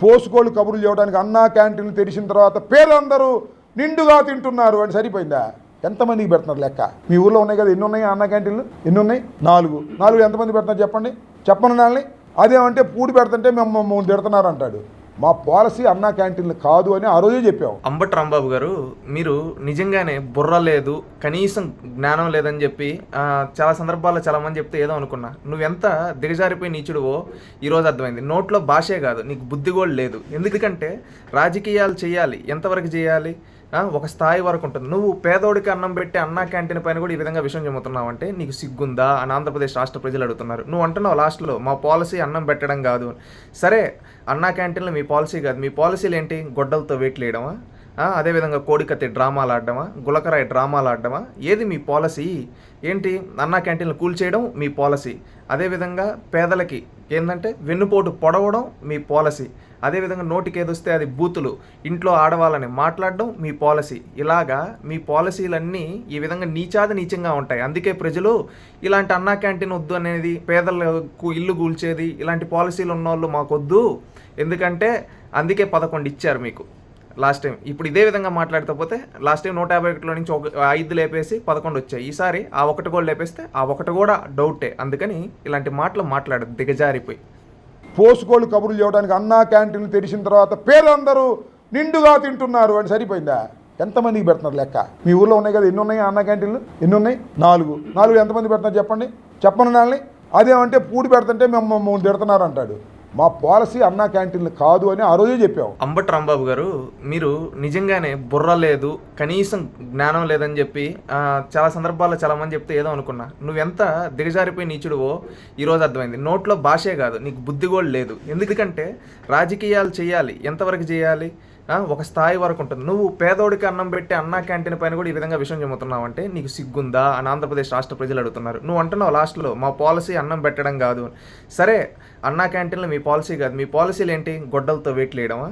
పోసుకోళ్ళు కబుర్లు చేయడానికి అన్నా క్యాంటీన్లు తెరిచిన తర్వాత పేర్లందరూ నిండుగా తింటున్నారు అని సరిపోయిందా? ఎంతమందికి పెడుతున్నారు లెక్క? మీ ఊళ్ళో ఉన్నాయి కదా, ఎన్ని ఉన్నాయి అన్నా క్యాంటీన్లు? ఎన్ని ఉన్నాయి? 4 ఎంతమంది పెడుతున్నారు చెప్పండి, చెప్పండి నాల్ని. అదేమంటే పూడి పెడుతుంటే మేము తిడుతున్నారు అంటాడు. మా పాలసీ అన్నా క్యాంటీన్లు కాదు అని ఆ రోజే చెప్పాము. అంబటి రాంబాబు గారు, మీరు నిజంగానే బుర్ర లేదు, కనీసం జ్ఞానం లేదని చెప్పి చాలా సందర్భాల్లో చాలామంది చెప్తే ఏదో అనుకున్నా. నువ్వెంత దిగజారిపోయి నీచుడువో ఈరోజు అర్థమైంది. నోట్లో భాషే కాదు, నీకు బుద్ధి కూడా లేదు. ఎందుకంటే రాజకీయాలు చేయాలి, ఎంతవరకు చేయాలి? ఒక స్థాయి వరకు ఉంటుంది. నువ్వు పేదోడికి అన్నం పెట్టి అన్నా క్యాంటీన్ పైన కూడా ఈ విధంగా విషయం చెబుతున్నావు అంటే నీకు సిగ్గుందా అని ఆంధ్రప్రదేశ్ రాష్ట్ర ప్రజలు అడుగుతున్నారు. నువ్వు అంటున్నావు లాస్ట్లో మా పాలసీ అన్నం పెట్టడం కాదు. సరే, అన్నా క్యాంటీన్లో మీ పాలసీ కాదు, మీ పాలసీలు ఏంటి? గొడ్డలతో వెయిట్లు వేయడమా? అదేవిధంగా కోడికత్తి డ్రామాలు ఆడడమా? గులకరాయి డ్రామాలు ఆడడమా? ఏది మీ పాలసీ? ఏంటి? అన్నా క్యాంటీన్లు కూల్చేయడం మీ పాలసీ. అదేవిధంగా పేదలకి ఏంటంటే వెన్నుపోటు పొడవడం మీ పాలసీ. అదేవిధంగా నోటికి ఏదొస్తే అది బూతులు, ఇంట్లో ఆడవాళ్ళని మాట్లాడడం మీ పాలసీ. ఇలాగా మీ పాలసీలన్నీ ఈ విధంగా నీచంగా ఉంటాయి. అందుకే ప్రజలు ఇలాంటి అన్నా క్యాంటీన్ వద్దు అనేది, పేదలకు ఇల్లు కూల్చేది, ఇలాంటి పాలసీలు ఉన్నవాళ్ళు మాకొద్దు. ఎందుకంటే అందుకే 11 ఇచ్చారు మీకు లాస్ట్ టైం. ఇప్పుడు ఇదే విధంగా మాట్లాడితే పోతే లాస్ట్ టైం 151లో నుంచి 5 లేపేసి 11 వచ్చాయి. ఈసారి ఆ 1 కూడా లేపేస్తే ఆ 1 కూడా డౌటే. అందుకని ఇలాంటి మాటలు మాట్లాడదు దిగజారిపోయి. పోసుకోళ్ళు కబుర్లు చేయడానికి అన్నా క్యాంటీన్లు తెరిచిన తర్వాత పేర్లందరూ నిండుగా తింటున్నారు అని సరిపోయిందా? ఎంతమందికి పెడుతున్నారు లెక్క? మీ ఊళ్ళో ఉన్నాయి కదా, ఎన్ని ఉన్నాయి అన్నా క్యాంటీన్లు? ఎన్ని ఉన్నాయి? 4 ఎంతమంది పెడుతున్నారు చెప్పండి, చెప్పండి నాల్ని. అదేమంటే పూడి పెడుతుంటే మేము తిడుతున్నారు అంటాడు. మా పాలసీ అన్నా క్యాంటీన్లు కాదు అని ఆ రోజే చెప్పాము. అంబటి రాంబాబు గారు, మీరు నిజంగానే బుర్ర లేదు, కనీసం జ్ఞానం లేదని చెప్పి చాలా సందర్భాల్లో చాలామంది చెప్తే ఏదో అనుకున్నా. నువ్వెంత దిగజారిపోయి నీచుడువో ఈరోజు అర్థమైంది. నోట్లో భాషే కాదు, నీకు బుద్ధి కూడా లేదు. ఎందుకంటే రాజకీయాలు చేయాలి, ఎంతవరకు చేయాలి? ఒక స్థాయి వరకు ఉంటుంది. నువ్వు పేదోడికి అన్నం పెట్టి అన్నా క్యాంటీన్ పైన కూడా ఈ విధంగా విషయం చెబుతున్నావు అంటే నీకు సిగ్గుందా అని ఆంధ్రప్రదేశ్ రాష్ట్ర ప్రజలు అడుగుతున్నారు. నువ్వు అంటున్నావు లాస్ట్లో మా పాలసీ అన్నం పెట్టడం కాదు. సరే, అన్నా క్యాంటీన్లో మీ పాలసీ కాదు, మీ పాలసీలు ఏంటి? గొడ్డలతో వెయిట్లు వేయడమా?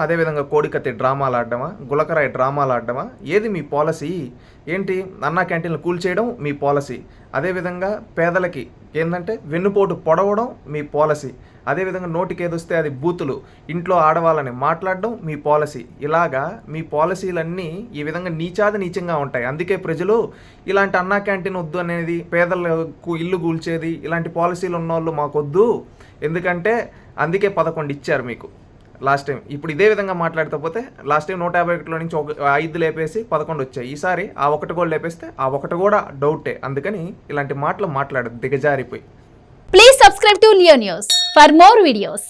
అదేవిధంగా కోడికత్తి డ్రామాలు ఆడడమా? గులకరాయి డ్రామాలు ఆడడమా? ఏది మీ పాలసీ? ఏంటి? అన్నా క్యాంటీన్లు కూల్చేయడం మీ పాలసీ. అదేవిధంగా పేదలకి ఏంటంటే వెన్నుపోటు పొడవడం మీ పాలసీ. అదేవిధంగా నోటికి ఏదొస్తే అది బూతులు, ఇంట్లో ఆడవాళ్ళని మాట్లాడడం మీ పాలసీ. ఇలాగా మీ పాలసీలన్నీ ఈ విధంగా నీచంగా ఉంటాయి. అందుకే ప్రజలు ఇలాంటి అన్నా క్యాంటీన్ వద్దు అనేది, పేదలకు ఇల్లు కూల్చేది, ఇలాంటి పాలసీలు ఉన్నవాళ్ళు మాకొద్దు. ఎందుకంటే అందుకే 11 ఇచ్చారు మీకు లాస్ట్ టైం. ఇప్పుడు ఇదే విధంగా మాట్లాడితే పోతే లాస్ట్ టైం 151లో నుంచి 5 లేపేసి 11 వచ్చాయి. ఈసారి ఆ 1 కూడా లేపేస్తే ఆ 1 కూడా డౌటే. అందుకని ఇలాంటి మాటలు మాట్లాడదు దిగజారిపోయి. Please subscribe to Leo News for more videos.